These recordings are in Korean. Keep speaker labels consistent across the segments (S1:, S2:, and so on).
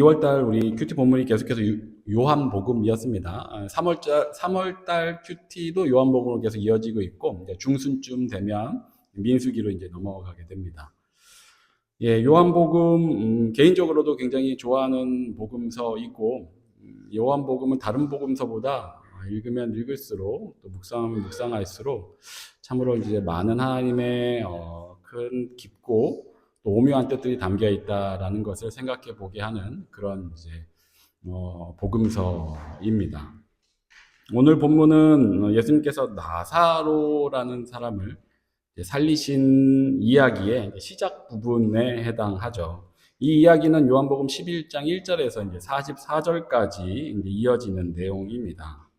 S1: 2월달 우리 큐티 본문이 계속해서 요한복음이었습니다. 3월달 큐티도 요한복음으로 계속 이어지고 있고, 이제 중순쯤 되면 민수기로 이제 넘어가게 됩니다. 예, 요한복음, 개인적으로도 굉장히 좋아하는 복음서이고, 요한복음은 다른 복음서보다 읽으면 읽을수록, 또 묵상하면 묵상할수록, 참으로 이제 많은 하나님의 큰 깊고, 또 오묘한 뜻들이 담겨 있다라는 것을 생각해 보게 하는 그런 이제 복음서입니다. 오늘 본문은 예수님께서 나사로라는 사람을 살리신 이야기의 시작 부분에 해당하죠. 이 이야기는 요한복음 11장 1절에서 이제 44절까지 이제 이어지는 내용입니다.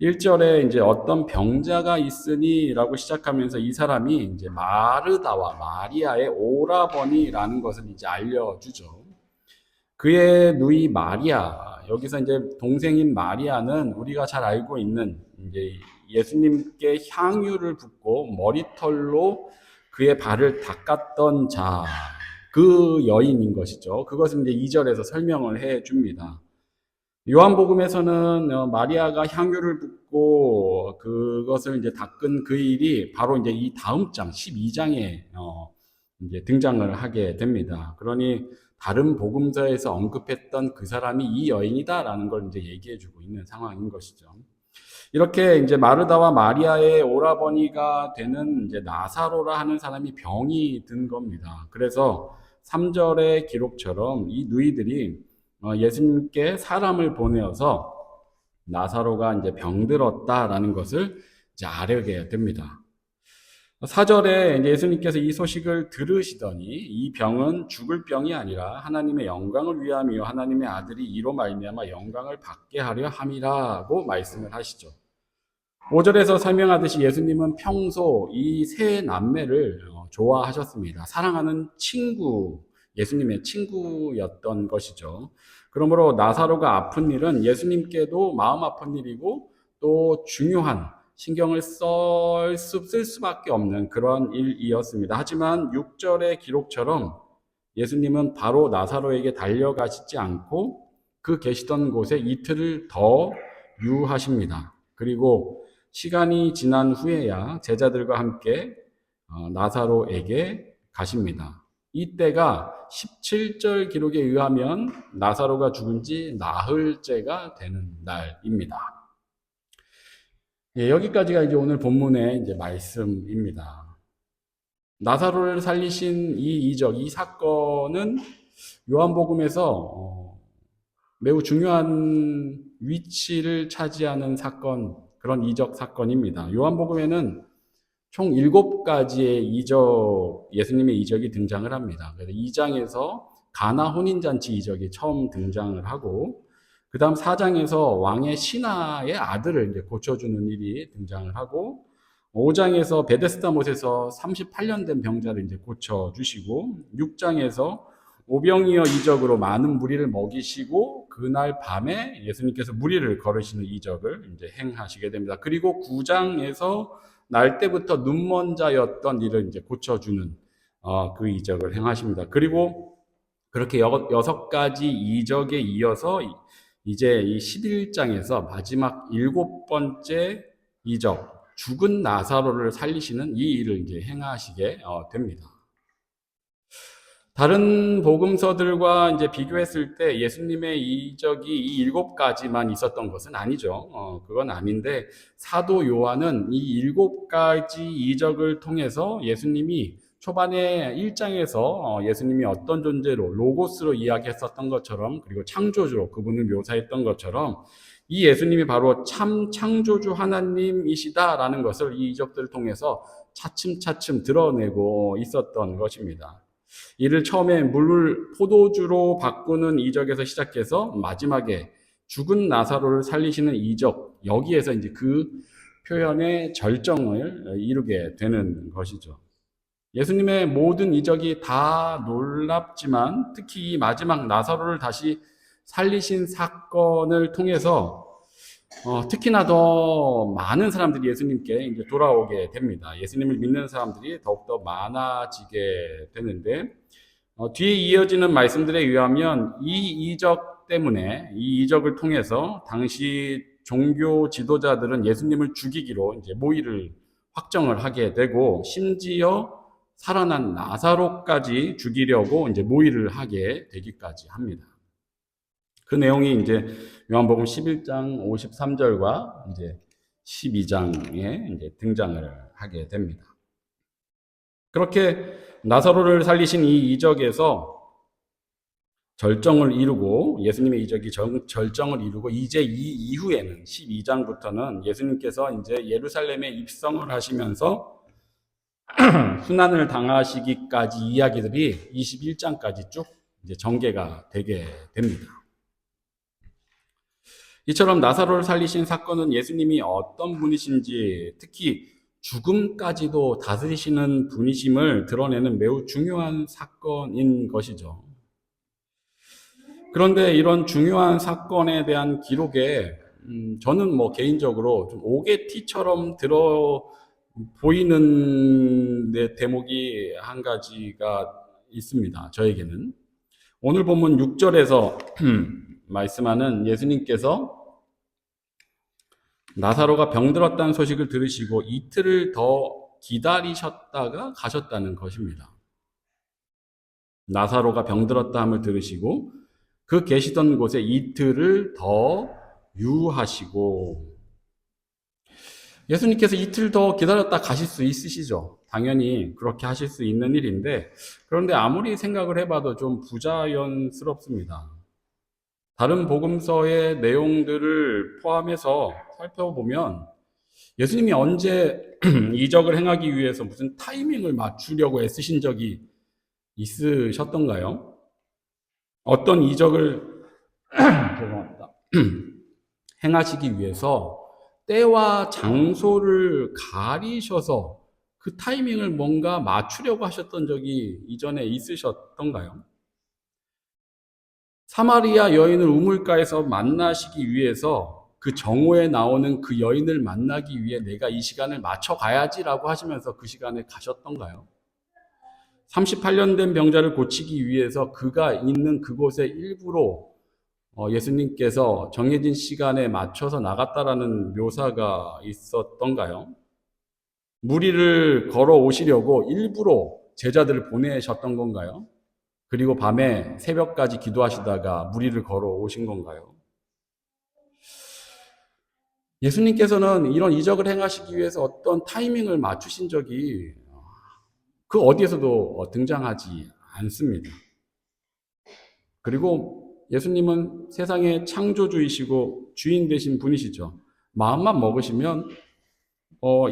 S1: 1절에 이제 어떤 병자가 있으니라고 시작하면서 이 사람이 이제 마르다와 마리아의 오라버니라는 것을 이제 알려주죠. 그의 누이 마리아, 여기서 이제 동생인 마리아는 우리가 잘 알고 있는 이제 예수님께 향유를 붓고 머리털로 그의 발을 닦았던 자, 그 여인인 것이죠. 그것은 이제 2절에서 설명을 해 줍니다. 요한복음에서는 마리아가 향유를 붓고 그것을 이제 닦은 그 일이 바로 이제 이 다음 장 12장에 이제 등장을 하게 됩니다. 그러니 다른 복음서에서 언급했던 그 사람이 이 여인이다라는 걸 이제 얘기해주고 있는 상황인 것이죠. 이렇게 이제 마르다와 마리아의 오라버니가 되는 이제 나사로라 하는 사람이 병이 든 겁니다. 그래서 3절의 기록처럼 이 누이들이 예수님께 사람을 보내어서 나사로가 이제 병들었다라는 것을 이제 알게 됩니다. 4절에 이제 예수님께서 이 소식을 들으시더니 이 병은 죽을 병이 아니라 하나님의 영광을 위함이요 하나님의 아들이 이로 말미암아 영광을 받게 하려 함이라고 말씀을 하시죠. 5절에서 설명하듯이 예수님은 평소 이 세 남매를 좋아하셨습니다. 사랑하는 친구, 예수님의 친구였던 것이죠. 그러므로 나사로가 아픈 일은 예수님께도 마음 아픈 일이고 또 중요한 신경을 쓸 수밖에 없는 그런 일이었습니다. 하지만 6절의 기록처럼 예수님은 바로 나사로에게 달려가시지 않고 그 계시던 곳에 이틀을 더 유하십니다. 그리고 시간이 지난 후에야 제자들과 함께 나사로에게 가십니다. 이때가 17절 기록에 의하면 나사로가 죽은 지 나흘째가 되는 날입니다. 예, 여기까지가 이제 오늘 본문의 이제 말씀입니다. 나사로를 살리신 이 이적, 이 사건은 요한복음에서 매우 중요한 위치를 차지하는 사건, 그런 이적 사건입니다. 요한복음에는 총 7가지의 이적, 예수님의 이적이 등장을 합니다. 그래서 2장에서 가나 혼인잔치 이적이 처음 등장을 하고, 그 다음 4장에서 왕의 신하의 아들을 이제 고쳐주는 일이 등장을 하고, 5장에서 베데스다 못에서 38년 된 병자를 이제 고쳐주시고, 6장에서 오병이어 이적으로 많은 무리를 먹이시고, 그날 밤에 예수님께서 무리를 걸으시는 이적을 이제 행하시게 됩니다. 그리고 9장에서 날 때부터 눈먼 자였던 이를 이제 고쳐주는 그 이적을 행하십니다. 그리고 그렇게 6가지 이적에 이어서 이제 이 11장에서 마지막 7번째 이적, 죽은 나사로를 살리시는 이 일을 이제 행하시게 됩니다. 다른 복음서들과 이제 비교했을 때 예수님의 이적이 이 7가지만 있었던 것은 아니죠. 그건 아닌데 사도 요한은 이 7가지 이적을 통해서 예수님이 초반에 1장에서 예수님이 어떤 존재로 로고스로 이야기했었던 것처럼, 그리고 창조주로 그분을 묘사했던 것처럼 이 예수님이 바로 참 창조주 하나님이시다라는 것을 이 이적들을 통해서 차츰차츰 드러내고 있었던 것입니다. 이를 처음에 물을 포도주로 바꾸는 이적에서 시작해서 마지막에 죽은 나사로를 살리시는 이적, 여기에서 이제 그 표현의 절정을 이루게 되는 것이죠. 예수님의 모든 이적이 다 놀랍지만 특히 이 마지막 나사로를 다시 살리신 사건을 통해서 특히나 더 많은 사람들이 예수님께 이제 돌아오게 됩니다. 예수님을 믿는 사람들이 더욱더 많아지게 되는데, 뒤에 이어지는 말씀들에 의하면 이 이적 때문에 이 이적을 통해서 당시 종교 지도자들은 예수님을 죽이기로 이제 모의를 확정을 하게 되고 심지어 살아난 나사로까지 죽이려고 이제 모의를 하게 되기까지 합니다. 그 내용이 이제 요한복음 11장 53절과 이제 12장에 이제 등장을 하게 됩니다. 그렇게 나사로를 살리신 이 이적에서 절정을 이루고 예수님의 이적이 절정을 이루고 이제 이 이후에는 12장부터는 예수님께서 이제 예루살렘에 입성을 하시면서 순환을 당하시기까지 이야기들이 21장까지 쭉 이제 전개가 되게 됩니다. 이처럼 나사로를 살리신 사건은 예수님이 어떤 분이신지 특히 죽음까지도 다스리시는 분이심을 드러내는 매우 중요한 사건인 것이죠. 그런데 이런 중요한 사건에 대한 기록에 저는 뭐 개인적으로 좀 오개티처럼 들어 보이는 대목이 한 가지가 있습니다. 저에게는. 오늘 본문 6절에서 말씀하는 예수님께서 나사로가 병들었다는 소식을 들으시고 이틀을 더 기다리셨다가 가셨다는 것입니다. 나사로가 병들었다함을 들으시고 그 계시던 곳에 이틀을 더 유하시고, 예수님께서 이틀 더 기다렸다 가실 수 있으시죠. 당연히 그렇게 하실 수 있는 일인데, 그런데 아무리 생각을 해봐도 좀 부자연스럽습니다. 다른 복음서의 내용들을 포함해서 살펴보면 예수님이 언제 이적을 행하기 위해서 무슨 타이밍을 맞추려고 애쓰신 적이 있으셨던가요? 어떤 이적을 죄송합니다. 행하시기 위해서 때와 장소를 가리셔서 그 타이밍을 뭔가 맞추려고 하셨던 적이 이전에 있으셨던가요? 사마리아 여인을 우물가에서 만나시기 위해서 그 정오에 나오는 그 여인을 만나기 위해 내가 이 시간을 맞춰 가야지라고 하시면서 그 시간에 가셨던가요? 38년 된 병자를 고치기 위해서 그가 있는 그곳에 일부러 예수님께서 정해진 시간에 맞춰서 나갔다라는 묘사가 있었던가요? 무리를 걸어 오시려고 일부러 제자들을 보내셨던 건가요? 그리고 밤에 새벽까지 기도하시다가 무리를 걸어 오신 건가요? 예수님께서는 이런 이적을 행하시기 위해서 어떤 타이밍을 맞추신 적이 그 어디에서도 등장하지 않습니다. 그리고 예수님은 세상의 창조주이시고 주인 되신 분이시죠. 마음만 먹으시면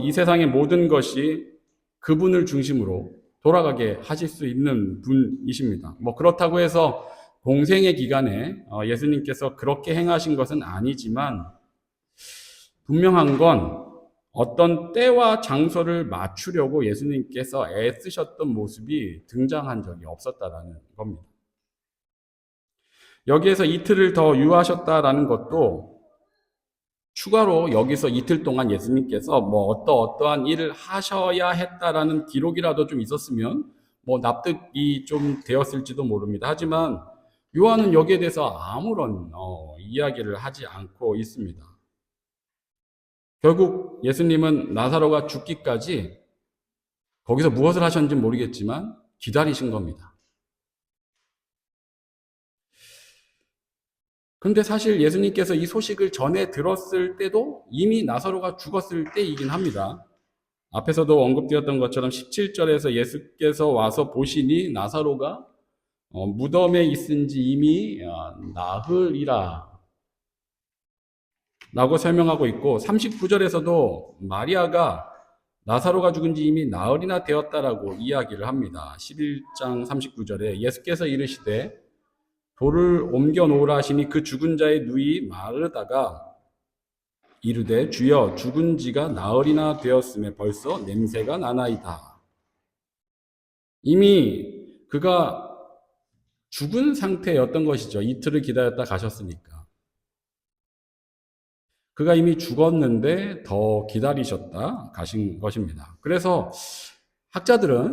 S1: 이 세상의 모든 것이 그분을 중심으로 돌아가게 하실 수 있는 분이십니다. 뭐 그렇다고 해서 공생의 기간에 예수님께서 그렇게 행하신 것은 아니지만 분명한 건 어떤 때와 장소를 맞추려고 예수님께서 애쓰셨던 모습이 등장한 적이 없었다라는 겁니다. 여기에서 이틀을 더 유하셨다라는 것도 추가로 여기서 이틀 동안 예수님께서 뭐 어떠한 일을 하셔야 했다라는 기록이라도 좀 있었으면 뭐 납득이 좀 되었을지도 모릅니다. 하지만 요한은 여기에 대해서 아무런 이야기를 하지 않고 있습니다. 결국 예수님은 나사로가 죽기까지 거기서 무엇을 하셨는지 모르겠지만 기다리신 겁니다. 그런데 사실 예수님께서 이 소식을 전해 들었을 때도 이미 나사로가 죽었을 때이긴 합니다. 앞에서도 언급되었던 것처럼 17절에서 예수께서 와서 보시니 나사로가 무덤에 있은 지 이미 나흘이라 라고 설명하고 있고 39절에서도 마리아가 나사로가 죽은 지 이미 나흘이나 되었다라고 이야기를 합니다. 11장 39절에 예수께서 이르시되 돌을 옮겨 놓으라 하시니 그 죽은 자의 누이 마르다가 이르되 주여 죽은 지가 나흘이나 되었음에 벌써 냄새가 나나이다. 이미 그가 죽은 상태였던 것이죠. 이틀을 기다렸다 가셨으니까. 그가 이미 죽었는데 더 기다리셨다 가신 것입니다. 그래서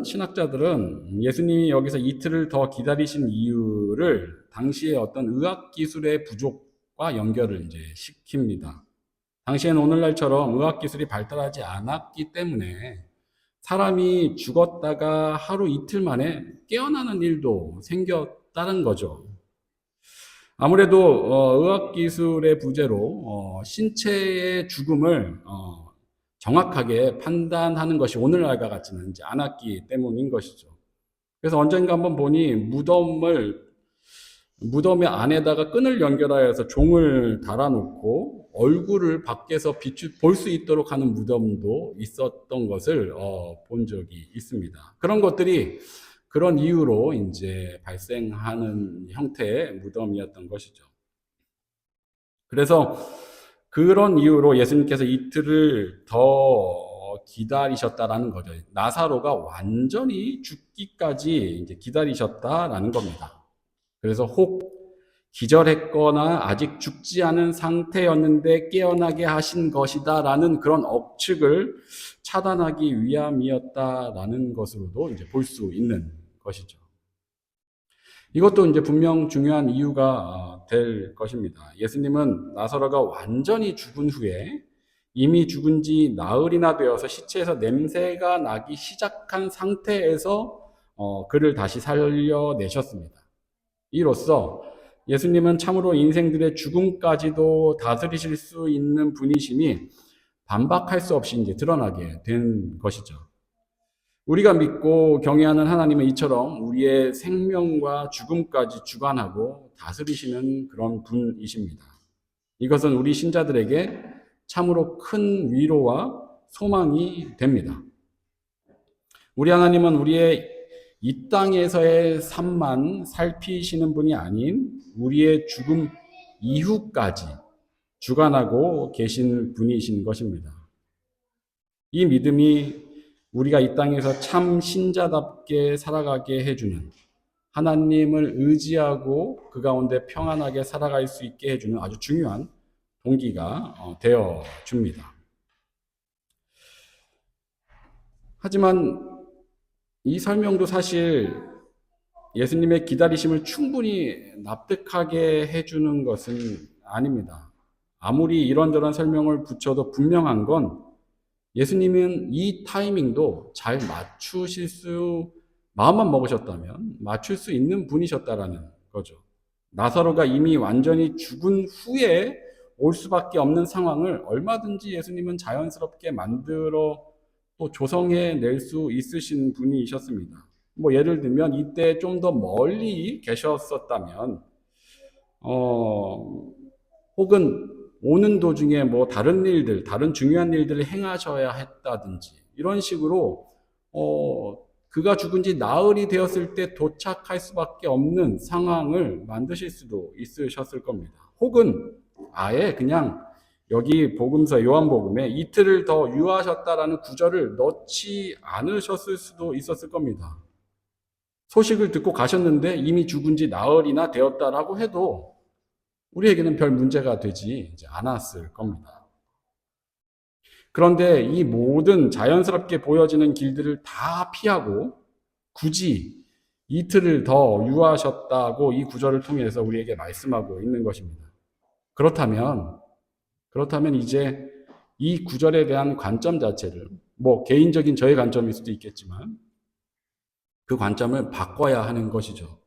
S1: 신학자들은 예수님이 여기서 이틀을 더 기다리신 이유를 당시의 어떤 의학기술의 부족과 연결을 이제 시킵니다. 당시에는 오늘날처럼 의학기술이 발달하지 않았기 때문에 사람이 죽었다가 하루 이틀 만에 깨어나는 일도 생겼다는 거죠. 아무래도 의학기술의 부재로 신체의 죽음을 정확하게 판단하는 것이 오늘날과 같지는 이제 않았기 때문인 것이죠. 그래서 언젠가 한번 보니 무덤의 안에다가 끈을 연결하여서 종을 달아놓고 얼굴을 밖에서 볼 수 있도록 하는 무덤도 있었던 것을 본 적이 있습니다. 그런 것들이 그런 이유로 이제 발생하는 형태의 무덤이었던 것이죠. 그래서 그런 이유로 예수님께서 이틀을 더 기다리셨다라는 거죠. 나사로가 완전히 죽기까지 이제 기다리셨다라는 겁니다. 그래서 혹 기절했거나 아직 죽지 않은 상태였는데 깨어나게 하신 것이다라는 그런 억측을 차단하기 위함이었다라는 것으로도 이제 볼 수 있는 것이죠. 이것도 이제 분명 중요한 이유가 될 것입니다. 예수님은 나사로가 완전히 죽은 후에 이미 죽은 지 나흘이나 되어서 시체에서 냄새가 나기 시작한 상태에서 그를 다시 살려내셨습니다. 이로써 예수님은 참으로 인생들의 죽음까지도 다스리실 수 있는 분이심이 반박할 수 없이 이제 드러나게 된 것이죠. 우리가 믿고 경외하는 하나님은 이처럼 우리의 생명과 죽음까지 주관하고 다스리시는 그런 분이십니다. 이것은 우리 신자들에게 참으로 큰 위로와 소망이 됩니다. 우리 하나님은 우리의 이 땅에서의 삶만 살피시는 분이 아닌 우리의 죽음 이후까지 주관하고 계신 분이신 것입니다. 이 믿음이 우리가 이 땅에서 참 신자답게 살아가게 해주는, 하나님을 의지하고 그 가운데 평안하게 살아갈 수 있게 해주는 아주 중요한 동기가 되어 줍니다. 하지만 이 설명도 사실 예수님의 기다리심을 충분히 납득하게 해주는 것은 아닙니다. 아무리 이런저런 설명을 붙여도 분명한 건 예수님은 이 타이밍도 잘 마음만 먹으셨다면 맞출 수 있는 분이셨다라는 거죠. 나사로가 이미 완전히 죽은 후에 올 수밖에 없는 상황을 얼마든지 예수님은 자연스럽게 만들어 또 조성해 낼 수 있으신 분이셨습니다. 뭐 예를 들면 이때 좀 더 멀리 계셨었다면 혹은 오는 도중에 뭐 다른 중요한 일들을 행하셔야 했다든지 이런 식으로 그가 죽은 지 나흘이 되었을 때 도착할 수밖에 없는 상황을 만드실 수도 있으셨을 겁니다. 혹은 아예 그냥 여기 복음서 요한복음에 이틀을 더 유하셨다라는 구절을 넣지 않으셨을 수도 있었을 겁니다. 소식을 듣고 가셨는데 이미 죽은 지 나흘이나 되었다라고 해도 우리에게는 별 문제가 되지 않았을 겁니다. 그런데 이 모든 자연스럽게 보여지는 길들을 다 피하고 굳이 이틀을 더 유하셨다고 이 구절을 통해서 우리에게 말씀하고 있는 것입니다. 그렇다면 이제 이 구절에 대한 관점 자체를 뭐 개인적인 저의 관점일 수도 있겠지만 그 관점을 바꿔야 하는 것이죠.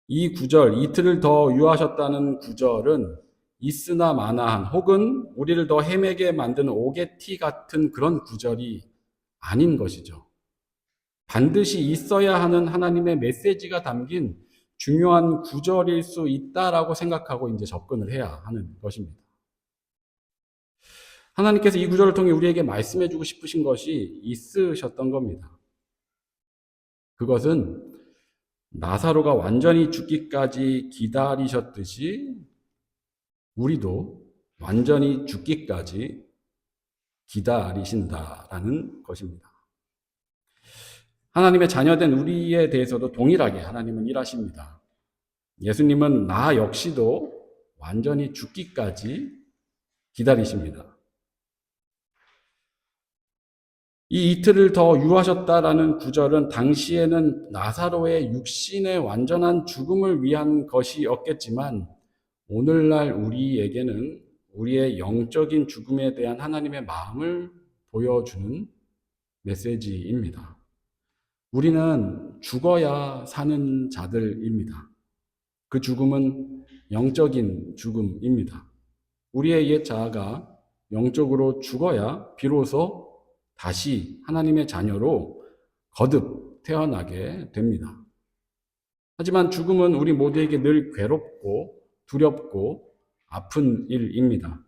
S1: 이 구절, 이틀을 더 유하셨다는 구절은 있으나 마나한 혹은 우리를 더 헤매게 만드는 오게티 같은 그런 구절이 아닌 것이죠. 반드시 있어야 하는 하나님의 메시지가 담긴 중요한 구절일 수 있다라고 생각하고 이제 접근을 해야 하는 것입니다. 하나님께서 이 구절을 통해 우리에게 말씀해 주고 싶으신 것이 있으셨던 겁니다. 그것은 나사로가 완전히 죽기까지 기다리셨듯이 우리도 완전히 죽기까지 기다리신다라는 것입니다. 하나님의 자녀된 우리에 대해서도 동일하게 하나님은 일하십니다. 예수님은 나 역시도 완전히 죽기까지 기다리십니다. 이 이틀을 더 유하셨다라는 구절은 당시에는 나사로의 육신의 완전한 죽음을 위한 것이었겠지만 오늘날 우리에게는 우리의 영적인 죽음에 대한 하나님의 마음을 보여주는 메시지입니다. 우리는 죽어야 사는 자들입니다. 그 죽음은 영적인 죽음입니다. 우리의 옛 자아가 영적으로 죽어야 비로소 다시 하나님의 자녀로 거듭 태어나게 됩니다. 하지만 죽음은 우리 모두에게 늘 괴롭고 두렵고 아픈 일입니다.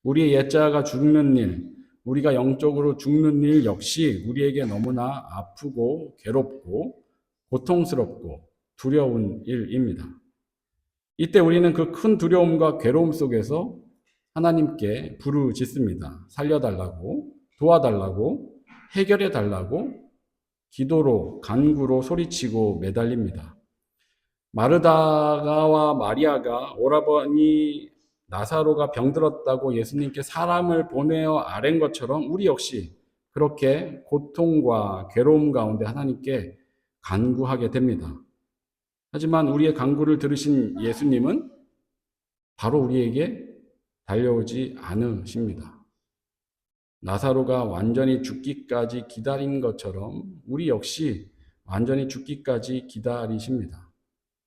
S1: 우리의 옛 자아가 죽는 일, 우리가 영적으로 죽는 일 역시 우리에게 너무나 아프고 괴롭고 고통스럽고 두려운 일입니다. 이때 우리는 그 큰 두려움과 괴로움 속에서 하나님께 부르짖습니다. 살려달라고, 도와달라고, 해결해달라고 기도로, 간구로 소리치고 매달립니다. 마르다와 마리아가 오라버니 나사로가 병들었다고 예수님께 사람을 보내어 아랜 것처럼 우리 역시 그렇게 고통과 괴로움 가운데 하나님께 간구하게 됩니다. 하지만 우리의 간구를 들으신 예수님은 바로 우리에게 달려오지 않으십니다. 나사로가 완전히 죽기까지 기다린 것처럼 우리 역시 완전히 죽기까지 기다리십니다.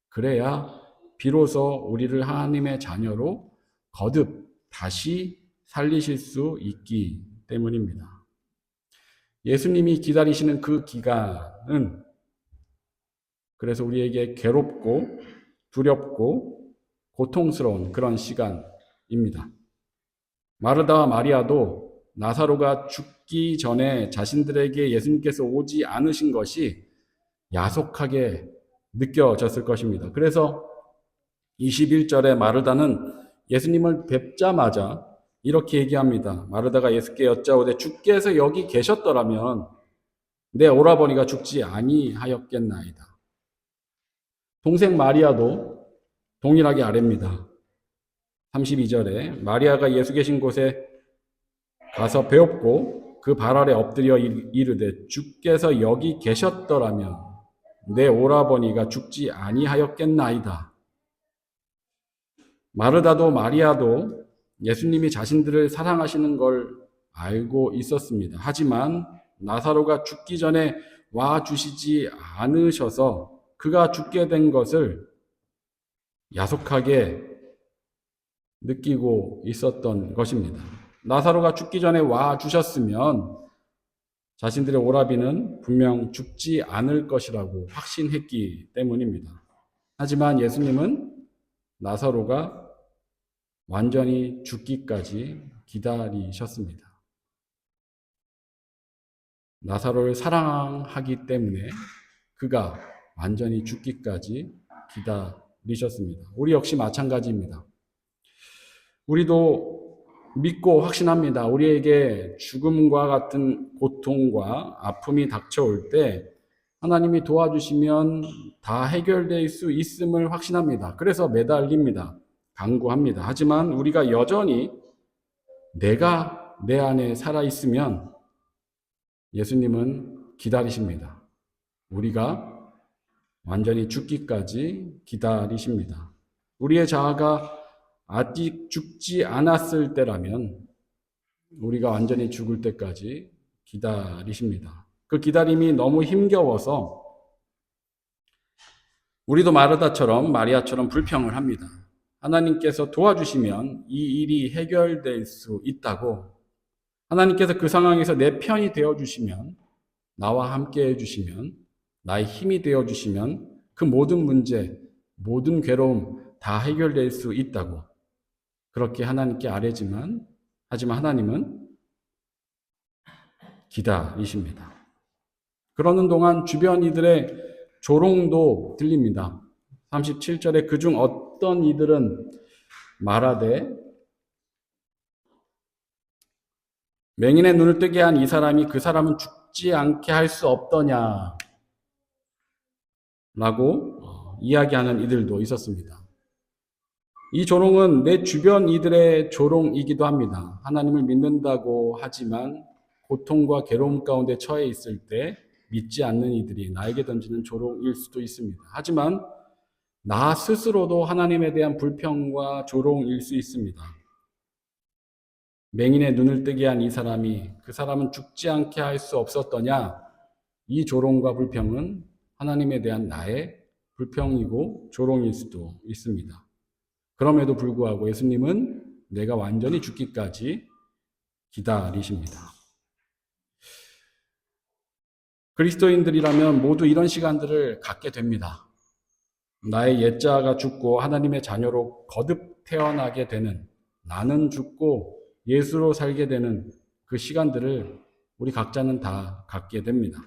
S1: 그래야 비로소 우리를 하나님의 자녀로 거듭 다시 살리실 수 있기 때문입니다. 예수님이 기다리시는 그 기간은 그래서 우리에게 괴롭고 두렵고 고통스러운 그런 시간입니다. 마르다와 마리아도 나사로가 죽기 전에 자신들에게 예수님께서 오지 않으신 것이 야속하게 느껴졌을 것입니다. 그래서 21절에 마르다는 예수님을 뵙자마자 이렇게 얘기합니다. 마르다가 예수께 여짜오되 주께서 여기 계셨더라면 내 오라버니가 죽지 아니하였겠나이다. 동생 마리아도 동일하게 아뢰입니다. 32절에 마리아가 예수 계신 곳에 가서 배웠고 그 발 아래 엎드려 이르되 주께서 여기 계셨더라면 내 오라버니가 죽지 아니하였겠나이다. 마르다도 마리아도 예수님이 자신들을 사랑하시는 걸 알고 있었습니다. 하지만 나사로가 죽기 전에 와 주시지 않으셔서 그가 죽게 된 것을 야속하게 느끼고 있었던 것입니다. 나사로가 죽기 전에 와 주셨으면 자신들의 오라비는 분명 죽지 않을 것이라고 확신했기 때문입니다. 하지만 예수님은 나사로가 완전히 죽기까지 기다리셨습니다. 나사로를 사랑하기 때문에 그가 완전히 죽기까지 기다리셨습니다. 우리 역시 마찬가지입니다. 우리도 믿고 확신합니다. 우리에게 죽음과 같은 고통과 아픔이 닥쳐올 때 하나님이 도와주시면 다 해결될 수 있음을 확신합니다. 그래서 매달립니다. 간구합니다. 하지만 우리가 여전히 내가 내 안에 살아있으면 예수님은 기다리십니다. 우리가 완전히 죽기까지 기다리십니다. 우리의 자아가 아직 죽지 않았을 때라면 우리가 완전히 죽을 때까지 기다리십니다. 그 기다림이 너무 힘겨워서 우리도 마르다처럼 마리아처럼 불평을 합니다. 하나님께서 도와주시면 이 일이 해결될 수 있다고, 하나님께서 그 상황에서 내 편이 되어주시면, 나와 함께 해주시면, 나의 힘이 되어주시면 그 모든 문제, 모든 괴로움 다 해결될 수 있다고 그렇게 하나님께 아뢰지만, 하지만 하나님은 기다리십니다. 그러는 동안 주변 이들의 조롱도 들립니다. 37절에 그중 어떤 이들은 말하되 맹인의 눈을 뜨게 한 이 사람이 그 사람은 죽지 않게 할 수 없더냐 라고 이야기하는 이들도 있었습니다. 이 조롱은 내 주변 이들의 조롱이기도 합니다. 하나님을 믿는다고 하지만 고통과 괴로움 가운데 처해 있을 때 믿지 않는 이들이 나에게 던지는 조롱일 수도 있습니다. 하지만 나 스스로도 하나님에 대한 불평과 조롱일 수 있습니다. 맹인의 눈을 뜨게 한 이 사람이 그 사람은 죽지 않게 할 수 없었더냐? 이 조롱과 불평은 하나님에 대한 나의 불평이고 조롱일 수도 있습니다. 그럼에도 불구하고 예수님은 내가 완전히 죽기까지 기다리십니다. 그리스도인들이라면 모두 이런 시간들을 갖게 됩니다. 나의 옛자가 죽고 하나님의 자녀로 거듭 태어나게 되는, 나는 죽고 예수로 살게 되는 그 시간들을 우리 각자는 다 갖게 됩니다.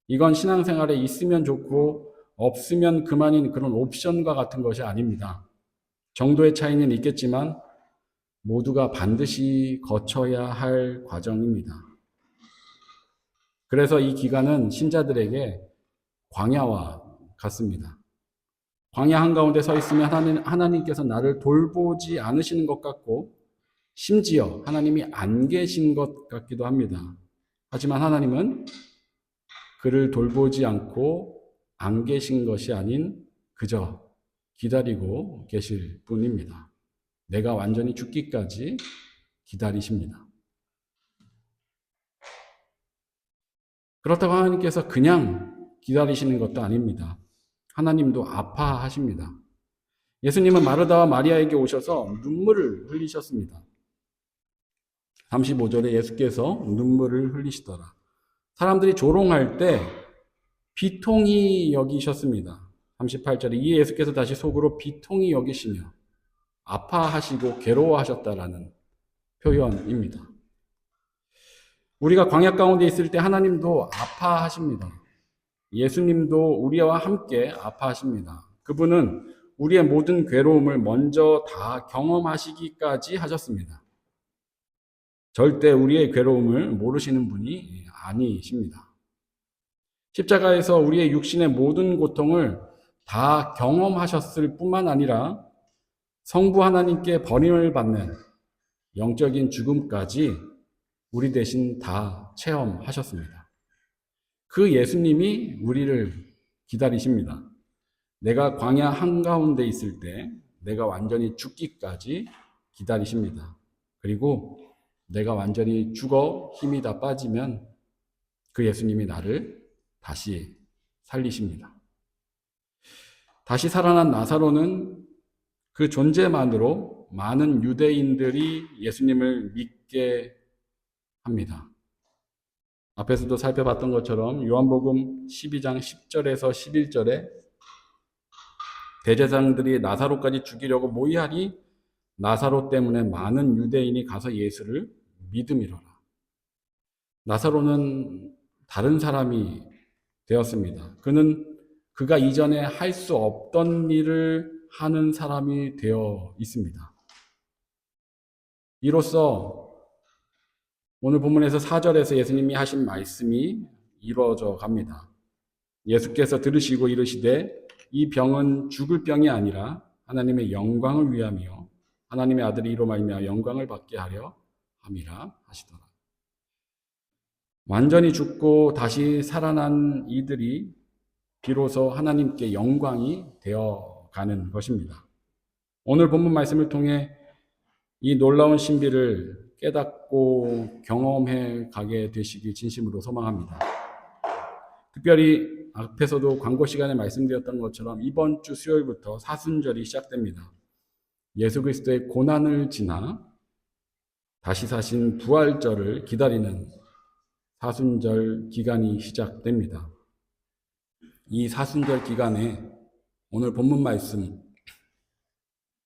S1: 이건 신앙생활에 있으면 좋고 없으면 그만인 그런 옵션과 같은 것이 아닙니다. 정도의 차이는 있겠지만 모두가 반드시 거쳐야 할 과정입니다. 그래서 이 기간은 신자들에게 광야와 같습니다. 광야 한가운데 서 있으면 하나님께서 나를 돌보지 않으시는 것 같고 심지어 하나님이 안 계신 것 같기도 합니다. 하지만 하나님은 그를 돌보지 않고 안 계신 것이 아닌 그저 기다리고 계실 뿐입니다. 내가 완전히 죽기까지 기다리십니다. 그렇다고 하나님께서 그냥 기다리시는 것도 아닙니다. 하나님도 아파하십니다. 예수님은 마르다와 마리아에게 오셔서 눈물을 흘리셨습니다. 35절에 예수께서 눈물을 흘리시더라. 사람들이 조롱할 때 비통히 여기셨습니다. 38절에 이 예수께서 다시 속으로 비통히 여기시며 아파하시고 괴로워하셨다라는 표현입니다. 우리가 광야 가운데 있을 때 하나님도 아파하십니다. 예수님도 우리와 함께 아파하십니다. 그분은 우리의 모든 괴로움을 먼저 다 경험하시기까지 하셨습니다. 절대 우리의 괴로움을 모르시는 분이 아니십니다. 십자가에서 우리의 육신의 모든 고통을 다 경험하셨을 뿐만 아니라 성부 하나님께 버림을 받는 영적인 죽음까지 우리 대신 다 체험하셨습니다. 그 예수님이 우리를 기다리십니다. 내가 광야 한가운데 있을 때 내가 완전히 죽기까지 기다리십니다. 그리고 내가 완전히 죽어 힘이 다 빠지면 그 예수님이 나를 다시 살리십니다. 다시 살아난 나사로는 그 존재만으로 많은 유대인들이 예수님을 믿게 합니다. 앞에서도 살펴봤던 것처럼 요한복음 12장 10절에서 11절에 대제사장들이 나사로까지 죽이려고 모의하니 나사로 때문에 많은 유대인이 가서 예수를 믿음이로라. 나사로는 다른 사람이 되었습니다. 그가 이전에 할 수 없던 일을 하는 사람이 되어 있습니다. 이로써 오늘 본문에서 4절에서 예수님이 하신 말씀이 이루어져 갑니다. 예수께서 들으시고 이르시되 이 병은 죽을 병이 아니라 하나님의 영광을 위함이요 하나님의 아들이 이로 말미암아 영광을 받게 하려 함이라 하시더라. 완전히 죽고 다시 살아난 이들이 비로소 하나님께 영광이 되어가는 것입니다. 오늘 본문 말씀을 통해 이 놀라운 신비를 깨닫고 경험해 가게 되시길 진심으로 소망합니다. 특별히 앞에서도 광고 시간에 말씀드렸던 것처럼 이번 주 수요일부터 사순절이 시작됩니다. 예수 그리스도의 고난을 지나 다시 사신 부활절을 기다리는 사순절 기간이 시작됩니다. 이 사순절 기간에 오늘 본문 말씀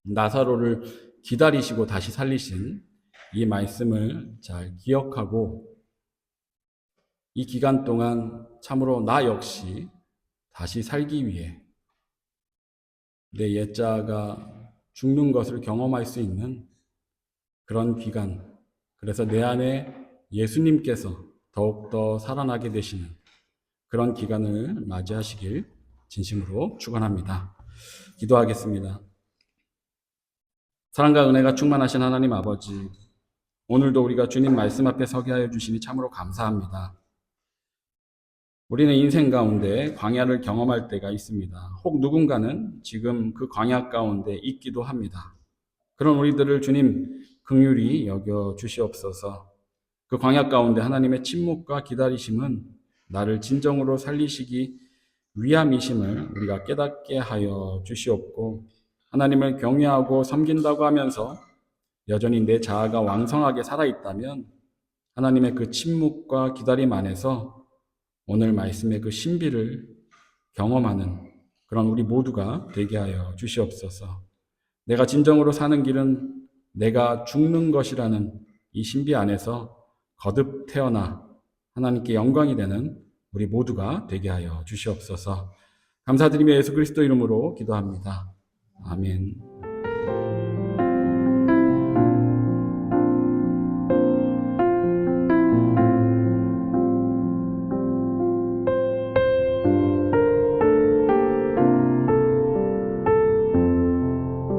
S1: 나사로를 기다리시고 다시 살리신 이 말씀을 잘 기억하고 이 기간 동안 참으로 나 역시 다시 살기 위해 내 옛자가 죽는 것을 경험할 수 있는 그런 기간, 그래서 내 안에 예수님께서 더욱더 살아나게 되시는 그런 기간을 맞이하시길 진심으로 축원합니다. 기도하겠습니다. 사랑과 은혜가 충만하신 하나님 아버지, 오늘도 우리가 주님 말씀 앞에 서게 하여 주시니 참으로 감사합니다. 우리는 인생 가운데 광야를 경험할 때가 있습니다. 혹 누군가는 지금 그 광야 가운데 있기도 합니다. 그런 우리들을 주님 긍휼히 여겨 주시옵소서. 그 광야 가운데 하나님의 침묵과 기다리심은 나를 진정으로 살리시기 위함이심을 우리가 깨닫게 하여 주시옵고, 하나님을 경외하고 섬긴다고 하면서 여전히 내 자아가 왕성하게 살아있다면 하나님의 그 침묵과 기다림 안에서 오늘 말씀의 그 신비를 경험하는 그런 우리 모두가 되게 하여 주시옵소서. 내가 진정으로 사는 길은 내가 죽는 것이라는 이 신비 안에서 거듭 태어나 하나님께 영광이 되는 우리 모두가 되게 하여 주시옵소서. 감사드리며 예수 그리스도 이름으로 기도합니다. 아멘.